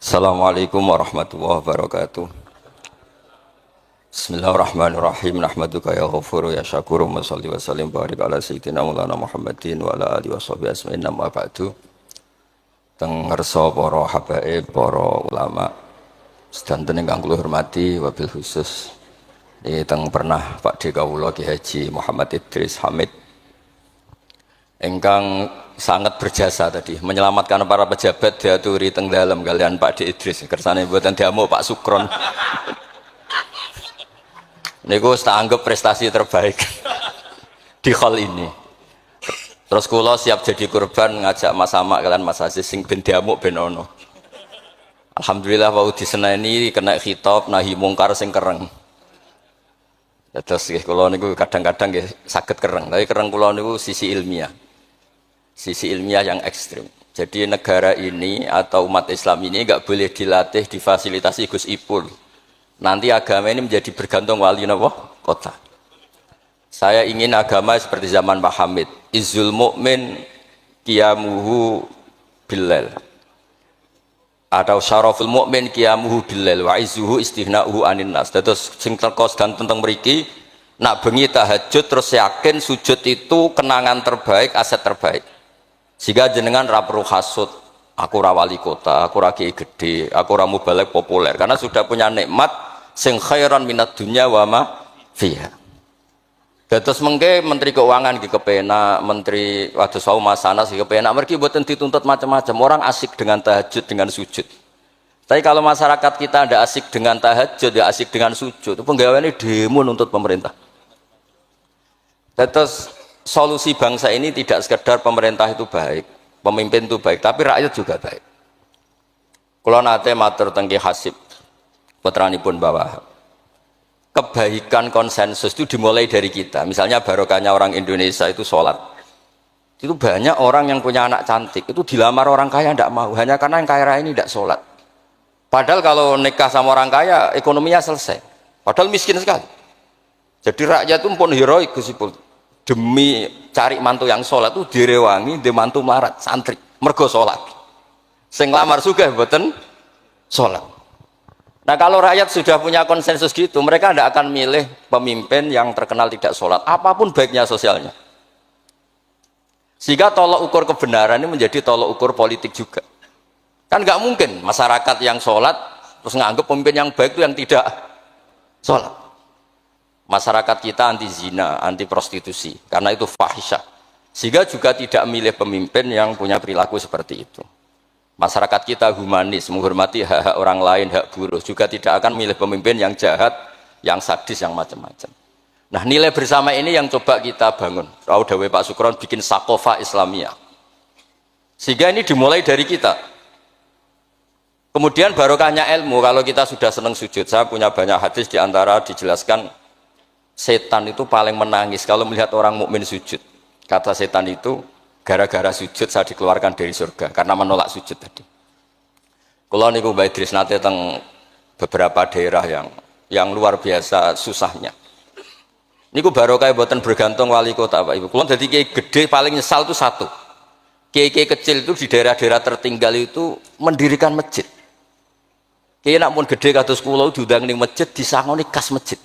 Assalamualaikum warahmatullahi wabarakatuh. Bismillahirrahmanirrahim. Nahmaduka ya ghafuru ya syakuru wa salli wa sallim barik ala sayyidina maulana Muhammadin wa ala alihi washabihi asma'in amma ba'du. Teng ngersa para habaib, para ulama sedanten ingkang kula hormati wabil khusus teng pernah Pak D kawula Ki Haji Muhammad Idris Hamid engkang sangat berjasa tadi menyelamatkan para pejabat diaturi teng dalam kalian Pak D Idris kersane mboten diamuk Pak Sukron niku tak anggap prestasi terbaik di hal ini. Terus kula siap jadi korban ngajak Mas Amak kalian Mas Aziz sing ben diamuk ben ono. Alhamdulillah wau diseneni kena khitab nahi mungkar sing kereng. Terus kula niku kadang-kadang nggih saged kereng, tapi kereng kula niku sisi ilmiah. Sisi ilmiah yang ekstrim. Jadi negara ini atau umat Islam ini enggak boleh dilatih, difasilitasi Gus Ipul. Nanti agama ini menjadi bergantung wali napa? Kota. Saya ingin agama seperti zaman Pak Hamid. Izzul mu'min qiyamuhu billail. Atau syaraful mu'min qiyamuhu billail wa izzuhu istighna'uhu anin nas. Terus sing teko dan tentang mriki nak bengi tahajud terus yakin sujud itu kenangan terbaik, aset terbaik. Sehingga jenengan ra perlu hasud, aku ra wali kota, aku ra kiai gede, aku ra mubalek populer karena sudah punya nikmat sing khairan minad dunya wa ma fiha. Dados mengke menteri keuangan iki kepenak, menteri wados wau Masanas iki kepenak mergi mboten dituntut macam-macam. Orang asik dengan tahajud, dengan sujud. Tapi kalau masyarakat kita ndak asik dengan tahajud, ya asik dengan sujud, penggaweane demo nuntut pemerintah. Dados solusi bangsa ini tidak sekedar pemerintah itu baik, pemimpin itu baik, tapi rakyat juga baik. Kula nate matur teng Ki Hasib putranipun Bawah. Kebaikan konsensus itu dimulai dari kita. Misalnya barokahnya orang Indonesia itu sholat. Itu banyak orang yang punya anak cantik itu dilamar orang kaya tidak mau hanya karena yang kaya raya ini tidak sholat. Padahal kalau nikah sama orang kaya ekonominya selesai. Padahal miskin sekali. Jadi rakyat itu pun heroik Gus Ipul. Demi cari mantu yang sholat itu direwangi di mantu melarat santri mergo sholat. Sing lamar sugih mboten sholat. Nah kalau rakyat sudah punya konsensus gitu, mereka tidak akan milih pemimpin yang terkenal tidak sholat, apapun baiknya sosialnya. Sehingga tolok ukur kebenaran ini menjadi tolok ukur politik juga. Kan nggak mungkin masyarakat yang sholat terus nganggap pemimpin yang baik itu yang tidak sholat. Masyarakat kita anti zina, anti prostitusi, karena itu fahisyah. Sehingga juga tidak milih pemimpin yang punya perilaku seperti itu. Masyarakat kita humanis, menghormati hak-hak orang lain, hak buruh, juga tidak akan milih pemimpin yang jahat, yang sadis, yang macam-macam. Nah nilai bersama ini yang coba kita bangun. Rauh Dawe Pak Sukron bikin sakofa Islamiyah. Sehingga ini dimulai dari kita. Kemudian barokahnya ilmu, kalau kita sudah senang sujud, saya punya banyak hadis diantara dijelaskan, setan itu paling menangis kalau melihat orang mukmin sujud. Kata setan itu, gara-gara sujud saya dikeluarkan dari surga karena menolak sujud tadi. Kalau niku Mbak Idris nate teng beberapa daerah yang luar biasa susahnya. Niku barokah boten bergantung wali kota Pak Ibu. Kalau jadi kiai gede paling nyesal itu satu. Kiai-kiai kecil itu di daerah-daerah tertinggal itu mendirikan masjid. Kiai nak pun gede kados kula diundang ning masjid disangoni kas masjid.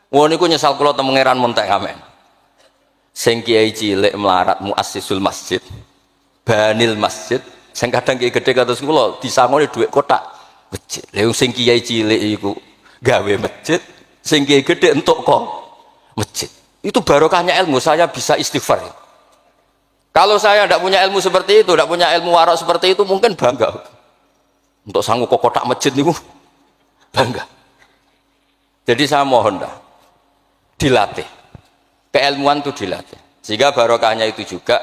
Wong niku nyesal kula teng pangeran montek amen. Sing kiai cilik melarat muassisul masjid banil masjid sing kadang kiai gede kados kula disangoni dhuwit kotak masjid lha sing kiai cilik iku gawe masjid sing kiai gede entuk kok masjid itu barokahnya ilmu. Saya bisa istighfar. Kalau saya tidak punya ilmu seperti itu, tidak punya ilmu warok seperti itu, mungkin bangga untuk sanggup kok kotak masjid niku bangga. Jadi saya mohon dah dilatih, keilmuan itu dilatih. Sehingga barokahnya itu juga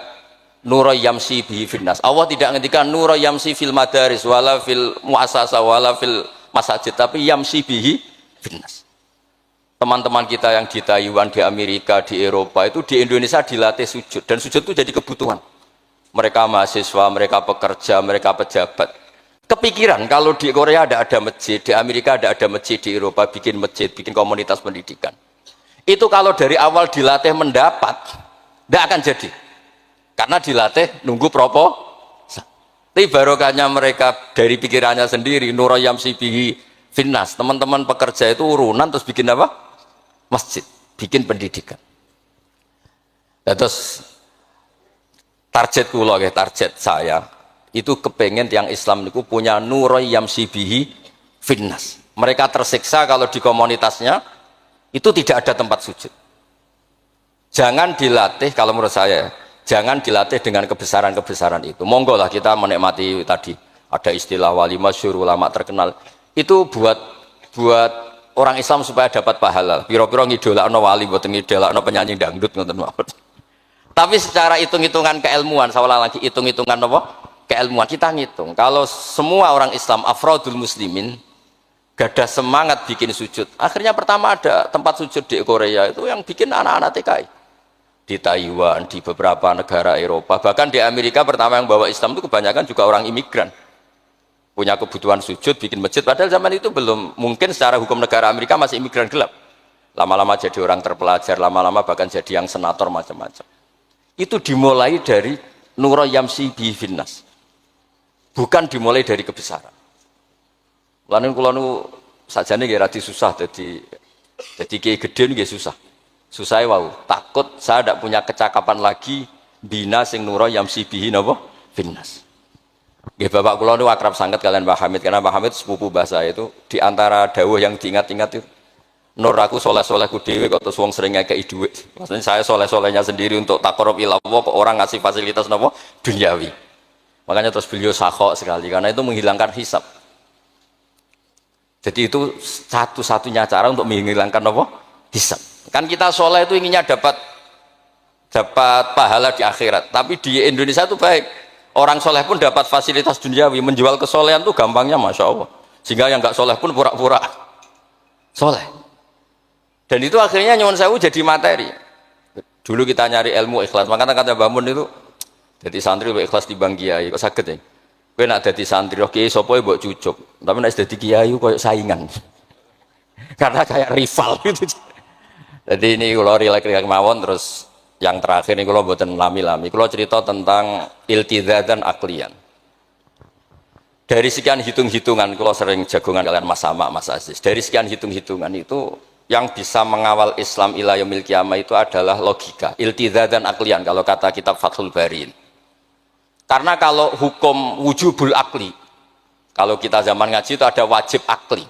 nura yamsi bihi finnas. Allah tidak ngendikan nura yamsi fil madaris wala fil muassasah wala fil masajid, tapi yamsi bihi finnas. Teman-teman kita yang di Taiwan, di Amerika, di Eropa itu di Indonesia dilatih sujud, dan sujud itu jadi kebutuhan. Mereka mahasiswa, mereka pekerja, mereka pejabat. Kepikiran kalau di Korea ada masjid, di Amerika ada masjid, di Eropa bikin masjid, bikin komunitas pendidikan. Itu kalau dari awal dilatih mendapat, tidak akan jadi. Karena dilatih nunggu Tapi barokahnya mereka dari pikirannya sendiri, nura yamsi bihi finnas. Teman-teman pekerja itu urunan terus bikin apa? Masjid, bikin pendidikan. Nah, terus target kula, target saya itu kepengen yang Islam niku punya nura yamsi bihi finnas. Mereka tersiksa kalau di komunitasnya itu tidak ada tempat sujud. Jangan dilatih, kalau menurut saya, jangan dilatih dengan kebesaran-kebesaran itu. Monggo lah kita menikmati tadi ada istilah wali masyhur, ulama terkenal. Itu buat orang Islam supaya dapat pahala. Piro-piro ngidolakno wali, mboten ngidolakno penyanyi dangdut ngoten mawon. Tapi secara hitung-hitungan keilmuan, saya ulang lagi, hitung-hitungan apa? Keilmuan kita ngitung. Kalau semua orang Islam afrodul muslimin gadah semangat bikin sujud. Akhirnya pertama ada tempat sujud di Korea itu yang bikin anak-anak TKI. Di Taiwan, di beberapa negara Eropa, bahkan di Amerika pertama yang bawa Islam itu kebanyakan juga orang imigran. Punya kebutuhan sujud, bikin masjid. Padahal zaman itu belum, mungkin secara hukum negara Amerika masih imigran gelap. Lama-lama jadi orang terpelajar, lama-lama bahkan jadi yang senator macam-macam. Itu dimulai dari nura yamsi bihi finnas. Bukan dimulai dari kebesaran. Lalu kalau nu saja nih rada susah, jadi kiai gede nih susah. Susah wow. Takut saya tidak punya kecakapan lagi bina sing nuro yamsi bihi napa finnas. Nggih bapak kula nu akrab sangat kalian Mbah Hamid karena Mbah Hamid sepupu bahasa itu di antara dawuh yang diingat-ingat itu nur aku soleh-solehku dhewe kok terus wong sering ngekeki dhuwit. Maksudnya saya soleh-solehnya sendiri untuk takarrub ila Allah kok orang ngasih fasilitas napa duniawi. Makanya terus beliau sakhok sekali karena itu menghilangkan hisab. Jadi itu satu-satunya cara untuk menghilangkan apa? Hisab. Kan kita soleh itu inginnya dapat pahala di akhirat. Tapi di Indonesia itu baik. Orang soleh pun dapat fasilitas duniawi. Menjual kesolehan itu gampangnya Masya Allah. Sehingga yang nggak soleh pun pura-pura soleh. Dan itu akhirnya nyuwun sewu jadi materi. Dulu kita nyari ilmu ikhlas. Makanya kata Mbah Mun itu, jadi santri ikhlas di Bang Kiai. Kok sakit ya? Kowe nak dadi santri kok kiai sapa mbok cucuk. Tapi nek dadi kiai koyo saingan. Karena kayak rival gitu. Jadi ini kula rilek-rilek mawon terus yang terakhir ini kula mboten lami-lami. Kula cerita tentang iltizatan aklian. Dari sekian hitung-hitungan kula sering jagongan kalian Mas Sama, Mas Aziz. Dari sekian hitung-hitungan itu yang bisa mengawal Islam ila yaumil qiyamah itu adalah logika. Iltizatan aklian kalau kata kitab Fathul Bari. Karena kalau hukum wujubul akli, kalau kita zaman ngaji itu ada wajib akli.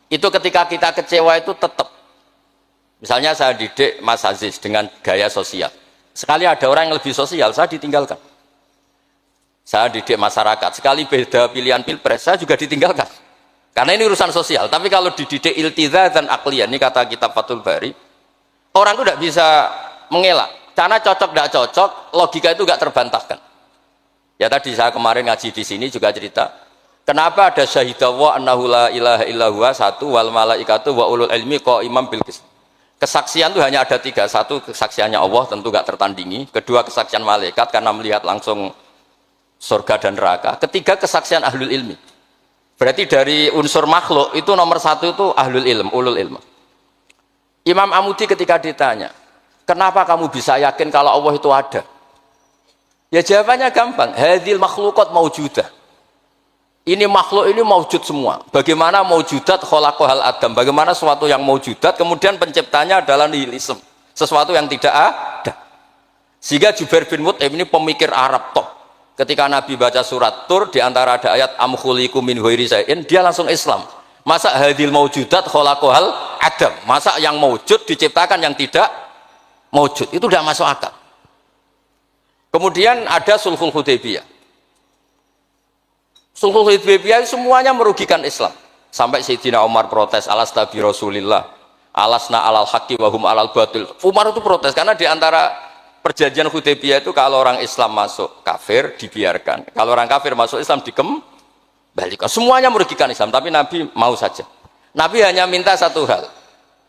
Itu ketika kita kecewa itu tetap. Misalnya saya didik Mas Aziz dengan gaya sosial. Sekali ada orang yang lebih sosial, saya ditinggalkan. Saya didik masyarakat. Sekali beda pilihan pilpres, saya juga ditinggalkan. Karena ini urusan sosial. Tapi kalau dididik iltizatan aklian, ini kata kitab Fathul Bari, orang itu tidak bisa mengelak. Karena cocok tidak cocok, logika itu tidak terbantahkan. Ya tadi saya kemarin ngaji di sini juga cerita, kenapa ada syahidallah annahu la ilaha illallah satu wal malaikatu wa ulul ilmi qaimam bil qist. Kesaksian itu hanya ada tiga. Satu kesaksiannya Allah tentu gak tertandingi. Kedua kesaksian malaikat karena melihat langsung surga dan neraka. Ketiga kesaksian ahlul ilmi. Berarti dari unsur makhluk itu nomor satu itu ahlul ilm, ulul ilm. Imam Amudi ketika ditanya, kenapa kamu bisa yakin kalau Allah itu ada? Ya jawabannya gampang, hadhil makhluqat maujudah. Ini makhluk ini maujud semua. Bagaimana maujudat khalaqahal adam? Bagaimana sesuatu yang maujudat kemudian penciptanya adalah nihilisme, sesuatu yang tidak ada. Sehingga Jubair bin Mut'im ini pemikir Arab top. Ketika Nabi baca surat Tur di antara ada ayat am khuliqu min ghairi syai'in, dia langsung Islam. Masa hadhil maujudat khalaqahal adam? Masa yang maujud diciptakan yang tidak maujud? Itu tidak masuk akal. Kemudian ada Sulhul Hudaybiyah. Sulhul Hudaybiyah semuanya merugikan Islam. Sampai Sayyidina Umar protes, alasna bi Rasulillah, alasna alal haqqi wa hum alal batil. Umar itu protes karena di antara perjanjian Hudaybiyah itu kalau orang Islam masuk kafir dibiarkan. Kalau orang kafir masuk Islam dikembalikan. Semuanya merugikan Islam, tapi Nabi mau saja. Nabi hanya minta satu hal.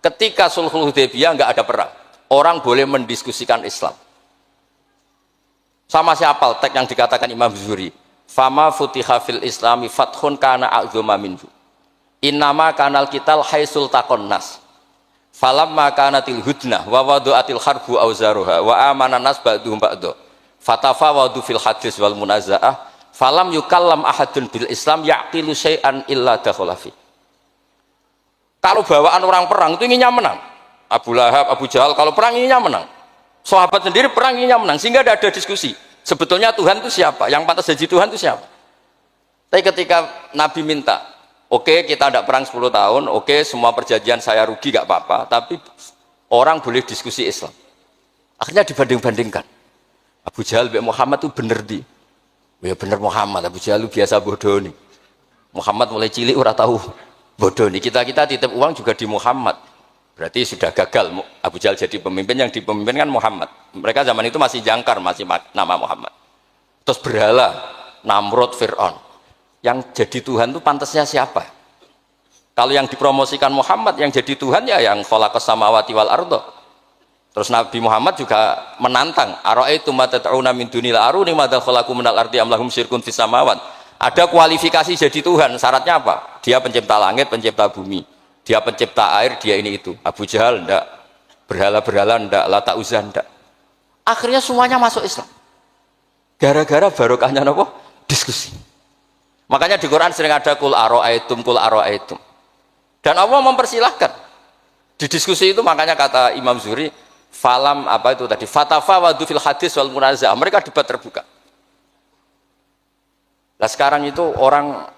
Ketika Sulhul Hudaybiyah enggak ada perang, orang boleh mendiskusikan Islam. Sama siapa teks yang dikatakan Imam Zuhri, fama futiha fil islami fathun kana a'zuma minhu innama kanal kital haisul taqon nas falamma kanatil hudnah wa wadu'atil harbu auzaruha wa amana nas ba'duhum ba'du fatafawadu fil hadis wal munazaah falam yukallam ahadun bil Islam yaqilu syai'an illa dakhala fi. Kalau bawaan orang perang itu inginnya menang. Abu Lahab, Abu Jahal kalau perang inginnya menang. Sahabat sendiri perang inginnya menang sehingga tidak ada diskusi. Sebetulnya Tuhan itu siapa? Yang pantas jadi Tuhan itu siapa? Tapi ketika Nabi minta, oke, kita tidak perang 10 tahun, oke, semua perjanjian saya rugi gak apa-apa, tapi orang boleh diskusi Islam. Akhirnya dibanding-bandingkan. Abu Jahal dan Muhammad itu bener di. Ya bener Muhammad, Abu Jahal biasa bodoh nih. Muhammad mulai cilik ora tahu bodoh nih. Kita titip uang juga di Muhammad. Berarti sudah gagal Abu Jahal jadi pemimpin, yang dipemimpinkan Muhammad. Mereka zaman itu masih jangkar, masih nama Muhammad. Terus berhala Namrud, Fir'aun. Yang jadi Tuhan itu pantasnya siapa? Kalau yang dipromosikan Muhammad, yang jadi Tuhan ya yang khalaqas samawati wal arda. Terus Nabi Muhammad juga menantang, ara'aitum ma tad'una min dunil aruni madza khalaqu minal ardi am lahum syirkun fis samawat. Ada kualifikasi jadi Tuhan, syaratnya apa? Dia pencipta langit, pencipta bumi. Dia pencipta air, dia ini itu. Abu Jahal enggak, berhala-berhala enggak, Lata Uzza enggak. Akhirnya semuanya masuk Islam. Gara-gara barokahnya apa? Diskusi. Makanya di Quran sering ada kul ara'aitum, kul ara'aitum. Dan Allah mempersilahkan. Di diskusi itu makanya kata Imam Zuhri, falam apa itu tadi? Fatafawadu fil hadis wal munazah. Mereka debat terbuka. Nah sekarang itu orang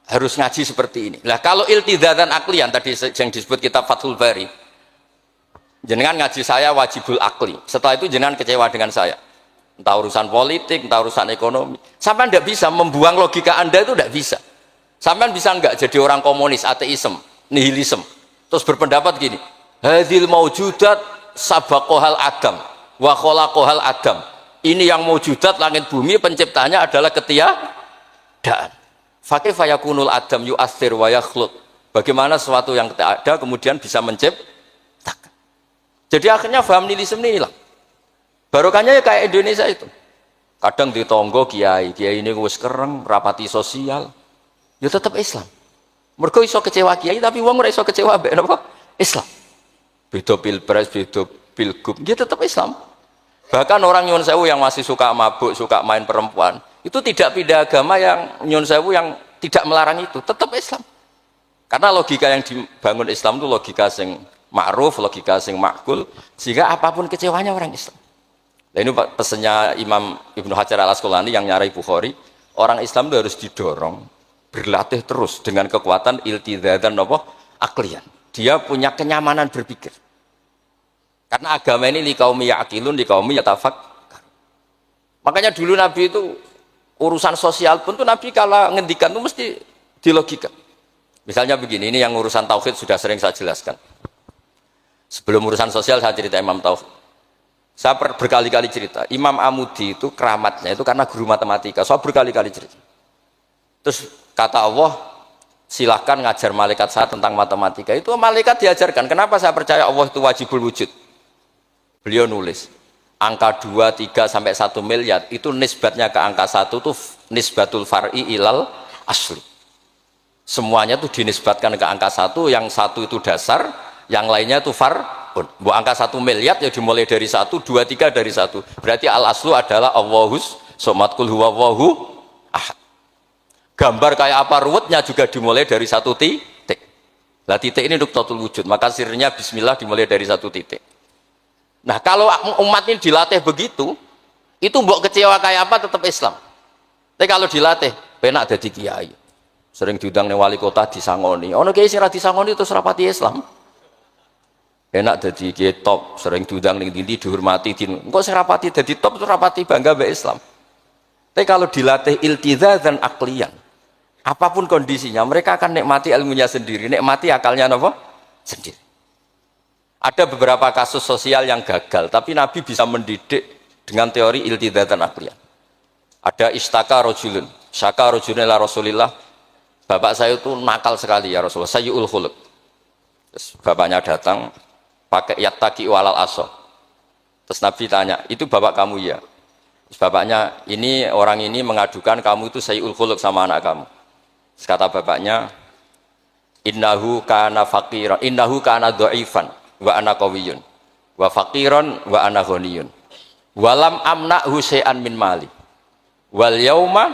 harus ngaji seperti ini. Lah kalau iltidatan aklian tadi yang disebut kitab Fathul Bari, jenengan ngaji saya wajibul akli. Setelah itu jenengan kecewa dengan saya. Entah urusan politik, entah urusan ekonomi. Sampai tidak bisa membuang logika Anda itu tidak bisa. Sampai bisa enggak jadi orang komunis, ateisme, nihilisme. Terus berpendapat gini, hadil maujudat sabaqohal adam wa khalaqohal adam. Ini yang maujudat langit bumi penciptanya adalah ketiadaan. Fakih fayakunul adam yu'athir wa yakhluq. Bagaimana sesuatu yang tidak ada kemudian bisa menciptakan. Jadi akhirnya faham nihilisme ini hilang. Barokahnya ya kayak Indonesia itu. Kadang di tonggo kiai ini wis kereng, rapati sosial. Ya tetap Islam. Mergo iso kecewa kiai tapi wong ora iso kecewa mbek napa? Islam. Beda pilpres, beda pilgub, dia tetap Islam. Bahkan orang nyuwun sewu yang masih suka mabuk, suka main perempuan, itu tidak pindah agama yang nyuwun sewu yang tidak melarang itu, tetap Islam. Karena logika yang dibangun Islam itu logika sing ma'ruf, logika sing makul, sehingga apapun kecewanya orang Islam. Nah ini pesannya Imam Ibnu Hajar al-Asqalani yang nyarai Bukhari, orang Islam itu harus didorong, berlatih terus dengan kekuatan iltidatan aklian. Dia punya kenyamanan berpikir. Karena agama ini liqaumi ya'qilun, liqaumi yatafakkar. Makanya dulu Nabi itu urusan sosial pun tuh Nabi kalau ngendikan itu mesti dilogika. Misalnya begini, ini yang urusan tauhid sudah sering saya jelaskan. Sebelum urusan sosial saya cerita Imam Tauhid. Saya berkali-kali cerita, Imam Amudi itu keramatnya itu karena guru matematika. Saya berkali-kali cerita. Terus kata Allah, silahkan ngajar malaikat saya tentang matematika. Itu malaikat diajarkan. Kenapa saya percaya Allah itu wajibul wujud? Beliau nulis, angka 2, 3, sampai 1 miliar, itu nisbatnya ke angka 1 itu nisbatul far'i ilal asli. Semuanya itu dinisbatkan ke angka 1, yang 1 itu dasar, yang lainnya itu far'un. Angka 1 miliar ya dimulai dari 1, 2, 3 dari 1. Berarti al-aslu adalah Allahus somat kul huwa Allahu ahad. Gambar kayak apa ruwetnya juga dimulai dari 1 titik. Lah titik ini nuktatul wujud, maka sirnya bismillah dimulai dari 1 titik. Nah kalau umat ini dilatih begitu, itu mbok kecewa kayak apa tetap Islam. Tapi kalau dilatih, penak jadi kiai. Sering diundang nih wali kota disangoni. Ono kiai sira disangoni terus rapati Islam. Enak jadi kiai top, sering diundang nih dindi dihormati. Engko sing rapati jadi top terus rapati bangga mbek Islam. Tapi kalau dilatih iltizazan aklian, apapun kondisinya, mereka akan nikmati ilmunya sendiri, nikmati akalnya apa? Sendiri. Ada beberapa kasus sosial yang gagal, tapi Nabi bisa mendidik dengan teori iltizatan aklian. Ada istaka rojulun, syaka rojulun ila Rasulillah, bapak saya itu nakal sekali ya Rasulullah, sayyul khuluq. Terus bapaknya datang, pakai yattaki walal aso. Terus Nabi tanya, itu bapak kamu ya? Terus bapaknya, ini orang ini mengadukan kamu itu sayyul khuluq sama anak kamu. Terus kata bapaknya, innahu kana faqiran, innahu kana dhaifan. Wa ana qawiyun wa faqiran wa ana ghaniyun walam amna'hu syai'an min mali wal yauma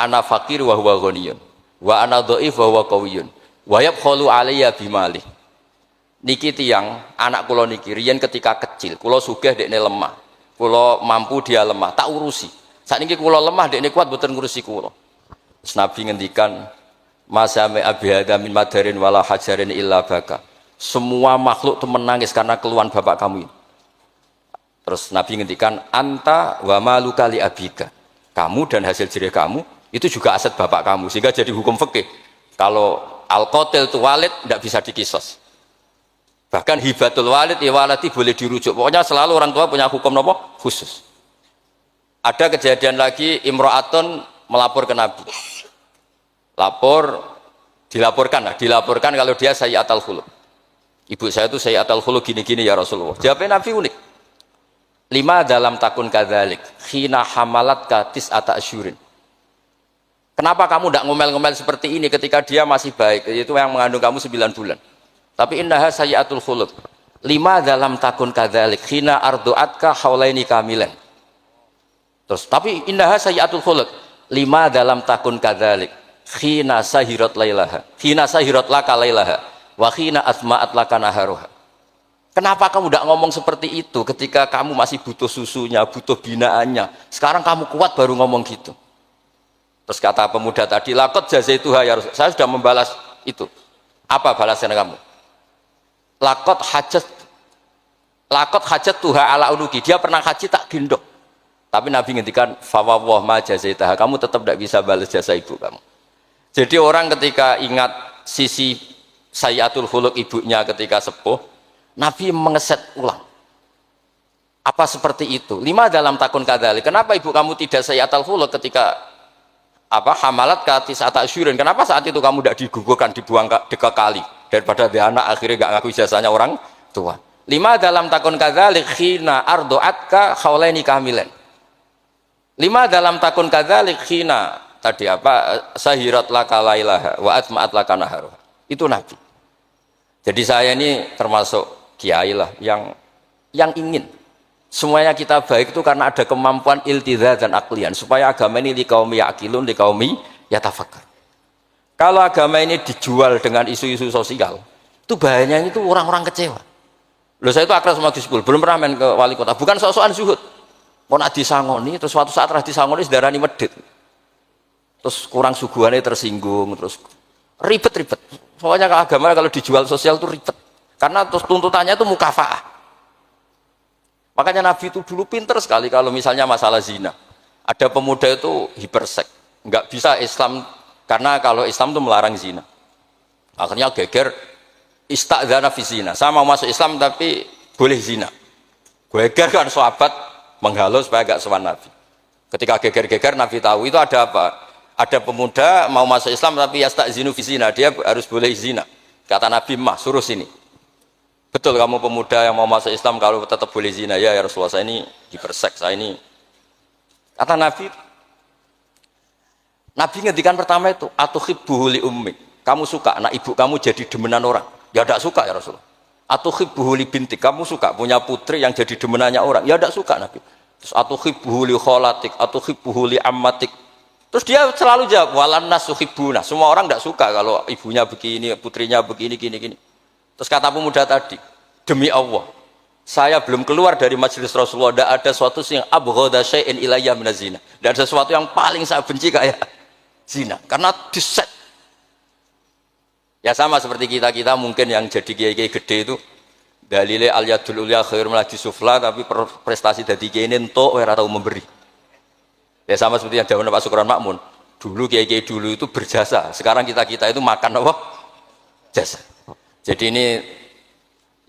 ana fakir wa huwa ghaniyun wa ana dhaif wa huwa qawiyyun wa yabkhalu alayya bimali. Niki tiyang anak kula niki riyen ketika kecil kula sugih dekne lemah, kula mampu dia lemah, tak urusi. Sakniki kula lemah dekne kuat mboten ngurusi kula. Terus Nabi ngendikan masame abihada min madarin wala hajarin illa baka. Semua makhluk itu menangis karena keluhan bapak kamu ini. Terus Nabi ngendikan anta wa maluka li abika. Kamu dan hasil jerih kamu itu juga aset bapak kamu, sehingga jadi hukum fikih. Kalau al-qatil itu walid tidak bisa dikisos. Bahkan hibatul walid ya waladi boleh dirujuk. Pokoknya selalu orang tua punya hukum nopo khusus. Ada kejadian lagi imro'atun melapor ke Nabi. Dilaporkan kalau dia sayyi'atul khuluq. Ibu saya itu sayyi'atul khuluq gini-gini ya Rasulullah. Jawabnya Nabi unik. 5 dalam takun kadzalik khina hamalatka tis'ata asyurin. Kenapa kamu tidak ngomel-ngomel seperti ini ketika dia masih baik, itu yang mengandung kamu 9 bulan. Tapi innaha sayyi'atul khuluq. 5 dalam takun kadzalik khina ardu'atka haulaini kamilan. Terus tapi innaha sayyi'atul khuluq. 5 dalam takun kadzalik khina sahirat lailaha. Khina sahirat laka lailaha wa khina asma'at laka naharuha. Kenapa kamu tidak ngomong seperti itu ketika kamu masih butuh susunya, butuh binaannya? Sekarang kamu kuat baru ngomong gitu. Terus kata pemuda tadi, laqad jazaituha ya Rasul. Saya sudah membalas itu. Apa balasan kamu? Laqad hajat tuha ala unuki. Dia pernah haji tak gendong. Tapi Nabi ngendikan fawwah ma jazaitaha. Kamu tetap tidak bisa balas jasa ibu kamu. Jadi orang ketika ingat sisi sayyi'atul khuluq ibunya ketika sepuh, Nabi mengeset ulang. Apa seperti itu? 5 dalam takun kadzalik. Kenapa ibu kamu tidak sayyi'atul khuluq ketika hamalat katis ata asyurin? Kenapa saat itu kamu tidak digugurkan, dibuang ke kali daripada dia anak akhirnya nggak ngaku ijazahnya orang tua? 5 dalam takun kadzalik khina ardu'atka haulaini kamilan. 5 dalam takun kadzalik khina tadi sahirat laka lailaha wa atma'at laka naharuha. Itu Nabi. Jadi saya ini termasuk kiai lah yang ingin semuanya kita baik itu karena ada kemampuan iltidha dan aklian supaya agama ini liqaumi ya'qilun liqaumi yatafakkar. Kalau agama ini dijual dengan isu-isu sosial, itu bahayanya itu orang-orang kecewa. Loh, saya itu akrab sama Gus Pul, belum pernah main ke wali kota, bukan soal zuhud. Mau nak disangoni, terus suatu saat rah disangoni sedarani medit. Terus kurang suguhannya tersinggung, terus ribet-ribet. Pokoknya agama kalau dijual sosial itu ribet. Karena terus tuntutannya itu mukafaah. Makanya Nabi itu dulu pinter sekali kalau misalnya masalah zina. Ada pemuda itu hiperseks, nggak bisa Islam karena kalau Islam itu melarang zina. Akhirnya geger istadzana fi zina. Saya mau masuk Islam tapi boleh zina. Geger kan sahabat menghalau supaya nggak sowan Nabi. Ketika geger-geger Nabi tahu itu ada apa? Ada pemuda mau masuk Islam tapi yastadzinu fi zina, dia harus boleh zina. Kata Nabi, "Mah, suruh sini." Betul kamu pemuda yang mau masuk Islam kalau tetap boleh zina? Ya Rasulullah, saya ini hiperseks, saya ini. Kata Nabi ngendikan pertama itu, atuhibbuhu li ummik. Kamu suka anak ibu kamu jadi demenan orang? Ya tidak suka ya Rasulullah. Atuhibbuhu li bintik. Kamu suka punya putri yang jadi demenannya orang? Ya tidak suka Nabi. Terus atuhibbuhu li kholatik, atuhibbuhu li ammatik. Terus dia selalu jawab, walan nasuhibbuna. Semua orang tidak suka kalau ibunya begini, putrinya begini, gini. Terus kata pemuda tadi, demi Allah, saya belum keluar dari majelis Rasulullah, tidak ada sesuatu yang abghadha syai'in ilayya minaz zina. Tidak ada sesuatu yang paling saya benci kayak zina, karena diset. Ya sama seperti kita mungkin yang jadi kiai-kiai gede itu, dalile al yadul ulya khairul min sufla, tapi prestasi dadi kiai entuk ora tahu memberi. Ya sama seperti yang dawuh Pak Sukron Makmun, dulu kiai-kiai dulu itu berjasa, sekarang kita itu makan apa? Jasa. Jadi ini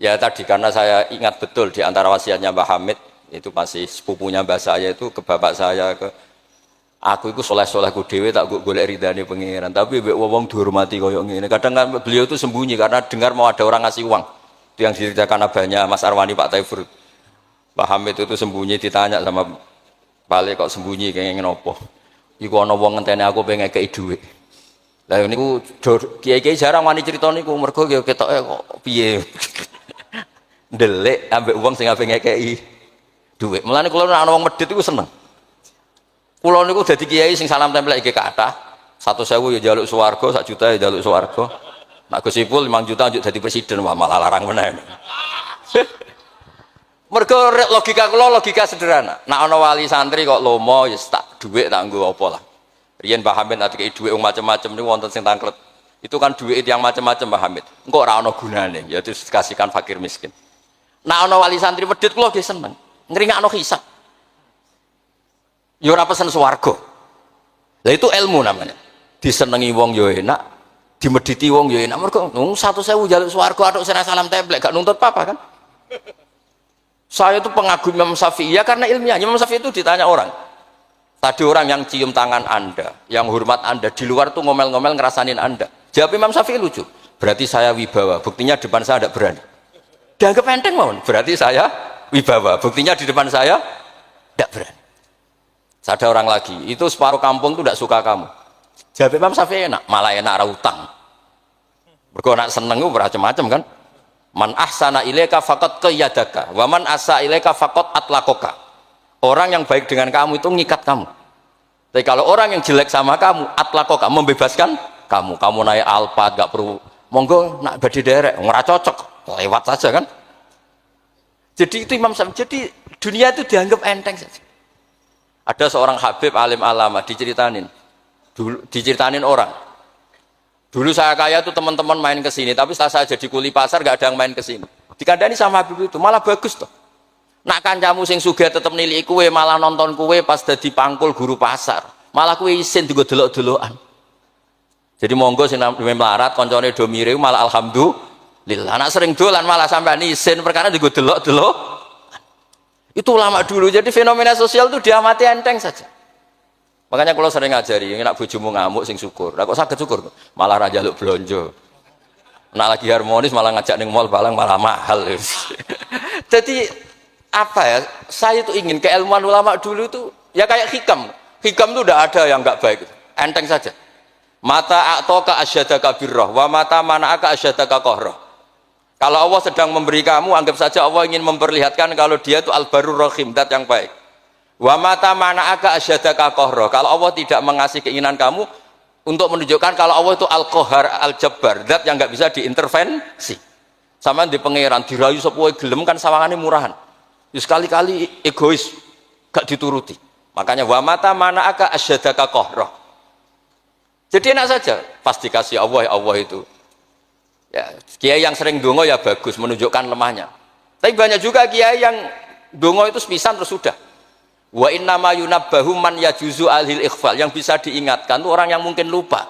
ya tadi karena saya ingat betul di antara wasiatnya Mbah Hamid itu masih sepupunya mbah saya itu ke bapak saya ke aku itu soleh-solehku dhewe tak golek ridane pangeran tapi mbek wong dihormati koyo ngene. Kadang kan beliau itu sembunyi karena dengar mau ada orang ngasih uang. Itu yang diceritakan abahnya Mas Arwani Pak Taifur. Mbah Hamid itu sembunyi ditanya sama Pale kok sembunyi kenging nopo. Iku ana wong ngenteni aku pengen ngekeki dhuwit. Lah niku kiai-kiai jarang wani crita niku mergo ketoke kok piye. Ndelik ambek wong sing ape ngekeki dhuwit. Mulane kula nek ana wong medhit iku seneng. Kula niku dadi kiai sing salam tempel iki kathah. 100.000 ya njaluk swarga, 1 juta ya njaluk swarga. Nak Gus Ipul 5 juta njuk dadi presiden, wah malah larang meneh. Mergo logika kula logika sederhana. Nak ana wali santri kok lomo ya tak dhuwit tak nggo apa lah. Riyen Mbah Hamid ati kei dhuwit macam-macam niku wonten sing tangklet. Itu kan dhuwit yang macam-macam Mbah Hamid. Engko ora ana gunane, ya terus kasihkan fakir miskin. Nak ana wali santri medhit kula nggih seneng. Ngringakno hisab. Ya ora pesen swarga. Lah itu ilmu namanya. Disenengi wong ya enak, dimediti wong ya enak. Mergo 100.000 njaluk swarga atuk sira salam templek gak nuntut apa kan? Saya itu pengagum Imam Syafi'i ya karena ilmiah. Imam Syafi'i itu ditanya orang. Tadi orang yang cium tangan Anda, yang hormat Anda, di luar tuh ngomel-ngomel ngerasanin Anda. Jawab Imam Syafi'i lucu. Berarti saya wibawa, buktinya di depan saya tidak berani. Dianggap enteng mohon. Berarti saya wibawa, buktinya di depan saya tidak berani. Ada orang lagi, itu separuh kampung tuh tidak suka kamu. Jawab Imam Syafi'i enak, malah enak arah utang. Berkau nak seneng itu bermacam-macam kan. Man ahsana ilaika faqad qayyadaka wa man asa ilaika faqad atlakoka. Orang yang baik dengan kamu itu ngikat kamu. Tapi kalau orang yang jelek sama kamu atlakoka, membebaskan kamu. Kamu naik Alphard gak perlu monggo nak badhe derek ora cocok, lewat saja kan. Jadi itu Imam Syafi'i. Jadi dunia itu dianggap enteng saja. Ada seorang Habib alim alama diceritain orang. Dulu saya kaya tuh teman-teman main ke sini, tapi setelah saya jadi kuli pasar gak ada yang main ke sini. Dikandani sama Habib itu, malah bagus toh. Nak kancamu sing sugih tetep nilai kue, malah nonton kue pas dadi pangkul guru pasar. Malah kue isin digo delok-delokan. Jadi monggo sing melarat koncone do mirip malah alhamdulillah. Nak sering dolan malah sampean isin perkara digo delok-delok. Itu ulama dulu. Jadi fenomena sosial itu diamati enteng saja. Makanya kalau sering ngajari, nak bojomu ngamuk sing syukur. Lah kok saged syukur? Malah ra njaluk blonjo. Nak lagi harmonis malah ngajak ning mall balang malah mahal. Jadi apa ya? Saya itu ingin keilmuan ulama dulu itu ya kayak hikam. Hikam itu udah ada yang enggak baik. Enteng saja. Mata a'taka asyadaka birrah wa mata mana'aka asyadaka qahrah. Kalau Allah sedang memberi kamu, anggap saja Allah ingin memperlihatkan kalau dia itu al-barur rahim, zat yang baik. Wa mata mana'aka asyadaka qahrah. Kalau Allah tidak mengasih keinginan kamu untuk menunjukkan kalau Allah itu al-qahar, al-jabbar, zat yang enggak bisa diintervensi. Sama di pangeran dirayu sepuh gelem kan sawangane murahan. Sekali-kali egois, gak dituruti. Makanya wa mata mana'aka asyadaka qahrah. Jadi enak saja, pasti kasih Allah, Allah itu. Ya, kiai yang sering dongo ya bagus, menunjukkan lemahnya. Tapi banyak juga kiai yang dongo itu sepisan terus sudah. Wa innama yunabbahu man yajuzu alhil ikhfal, yang bisa diingatkan itu orang yang mungkin lupa.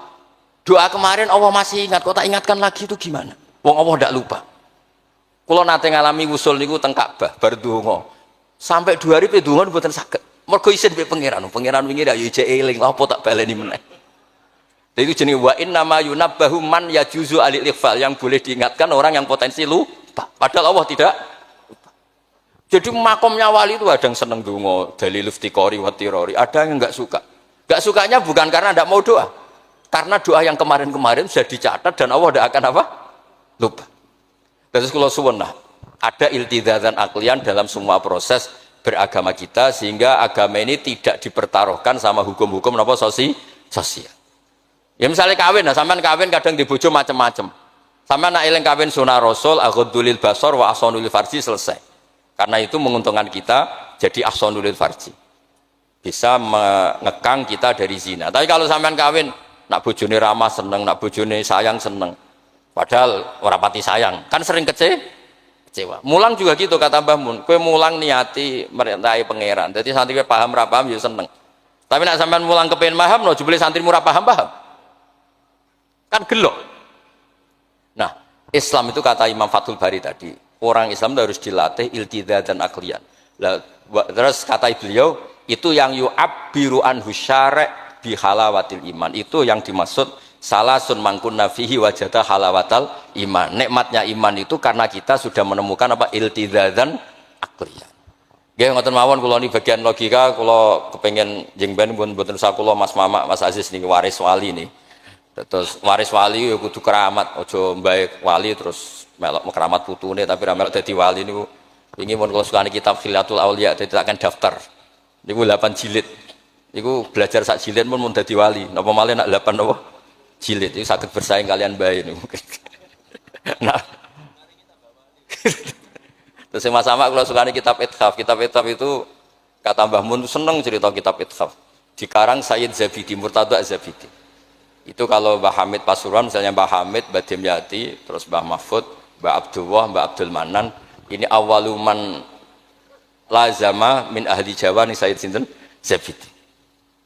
Doa kemarin Allah masih ingat, kok tak ingatkan lagi itu gimana? Wong Allah tidak lupa. Kalau nate ngalami wusul niku teng Ka'bah bar donga. Sampai 2 hari pe donga mboten saged. Mergo isin pe pangeran wingi ya ijek eling apa tak baleni meneh. Jadi itu jenis wa innama yunabbahu man yajuzu alil ikhfal, yang boleh diingatkan orang yang potensi lupa. Padahal Allah tidak lupa. Jadi makomnya wali itu ada yang seneng donga, dalil iftiqori wa tirori, ada yang enggak suka. Enggak sukanya bukan karena enggak mau doa. Karena doa yang kemarin-kemarin sudah dicatat dan Allah tidak akan apa? Lupa. Terus kalau suwun ada iltizazan aklian dalam semua proses beragama kita sehingga agama ini tidak dipertaruhkan sama hukum-hukum apa sosial. Ya misalnya kawin, sampean kawin kadang di bojo macam-macam. Sampean nak eling kawin sunah Rasul, aghdulil basar wa ahsanul farji selesai. Karena itu menguntungkan kita jadi ahsanul farji. Bisa mengekang kita dari zina. Tapi kalau sampean kawin nak bojone ramah seneng, nak bojone sayang seneng. Padahal ora pati sayang, kan sering kecewa. Mulang juga gitu kata Mbah Mun. Kowe mulang niati merintahi pangeran. Jadi santri kowe paham ra paham ya seneng. Tapi nak sampean mulang kepen paham no jebule santri murah paham. Kan gelok. Nah, Islam itu kata Imam Fathul Bari tadi, orang Islam itu harus dilatih iltizaz dan aklian. Terus kata beliau, itu yang yu'abbiru anhu syara' bi halawatil iman. Itu yang dimaksud salasun mangkunna fihi wajada halawatal iman. Nikmatnya iman itu karena kita sudah menemukan apa iltizaz dan aklian. Nggih ngoten mawon kula ni bagian logika kula kepengin jeng ben mboten usah kula Mas Mamak Mas Aziz niki waris wali nih. Terus waris wali ya kudu keramat, aja mbae wali terus melok keramat putune tapi ra melok dadi wali niku. Wingi mun kula sukani kitab Khilatul Auliya dadi akan daftar. Niku 8 jilid. Iku belajar sak jilid pun mun dadi wali. Napa malih nak 8 napa? Jilid itu saged bersaing kalian bae niku. Nah. Terus sama-sama kalau sukani kitab Ithaf. Kitab Ithaf itu kata Mbah Mun seneng cerita kitab Ithaf. Dikarang Sayyid Zabidi, Murtada Zabidi. Itu kalau Mbah Hamid Pasuruan, misalnya Mbah Hamid, Mbah Dimyati, terus Mbah Mahfud, Mbah Abdullah, Mbah Abdul Manan, ini awaluman lazama min ahli Jawa nih Sayyid Sinten Zabidi.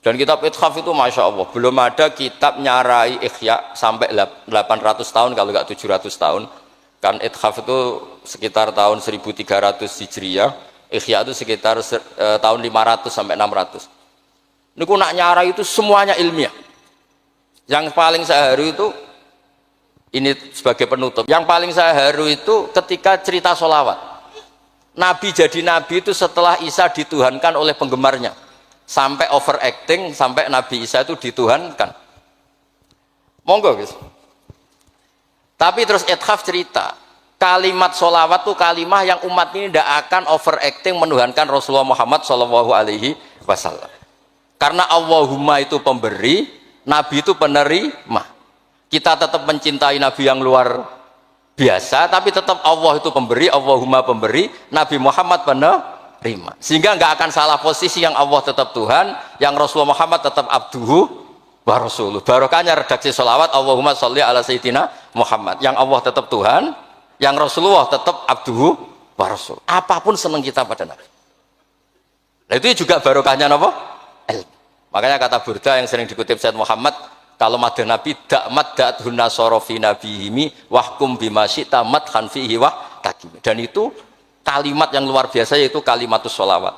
Dan kitab Ithaf itu Masya Allah, belum ada kitab nyarai Ikhya sampai 800 tahun, kalau nggak 700 tahun. Kan Ithaf itu sekitar tahun 1300 Hijriyah, Ikhya itu sekitar tahun 500 sampai 600. Niku nak nyarai itu semuanya ilmiah. Yang paling saya haru itu, ini sebagai penutup, yang paling saya haru itu ketika cerita sholawat. Nabi jadi nabi itu setelah Isa dituhankan oleh penggemarnya, sampai overacting, sampai Nabi Isa itu dituhankan. Monggo guys. Tapi terus Ithaf cerita, kalimat sholawat itu kalimah yang umat ini tidak akan overacting menuhankan Rasulullah Muhammad SAW. Karena Allahumma itu pemberi, Nabi itu penerima. Kita tetap mencintai Nabi yang luar biasa, tapi tetap Allah itu pemberi, Allahumma pemberi, Nabi Muhammad penerima. Sehingga nggak akan salah posisi, yang Allah tetap Tuhan, yang Rasulullah Muhammad tetap abduhu wa rasuluh. Barokahnya redaksi sholawat, Allahumma sholli ala sayyidina Muhammad. Yang Allah tetap Tuhan, yang Rasulullah tetap abduhu wa rasuluh. Apapun senang kita pada Nabi. Nah itu juga barokahnya apa? Makanya kata Burda yang sering dikutip Said Muhammad, kalau madah Nabi dakmat da'athun nasara fi nabihimi wahkum bima syi'ta madhan fihi wa takimi. Dan itu kalimat yang luar biasa, yaitu kalimatus sholawat,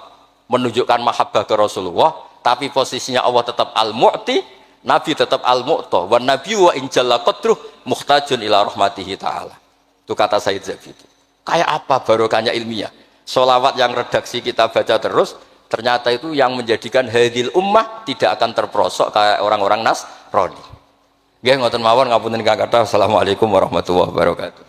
menunjukkan mahabbah ke Rasulullah, tapi posisinya Allah tetap al-mu'ti, Nabi tetap al-mu'ta, wa nabi wa injalla qadruh muhtajun ila rahmatihi ta'ala. Itu kata Said Zabidi. Kayak apa barokahnya ilmiah? Sholawat yang redaksi kita baca terus, ternyata itu yang menjadikan hadil ummah tidak akan terperosok kayak orang-orang Nasrani. Nggih ngoten mawon, ngapunten kang kathah. Assalamualaikum warahmatullahi wabarakatuh.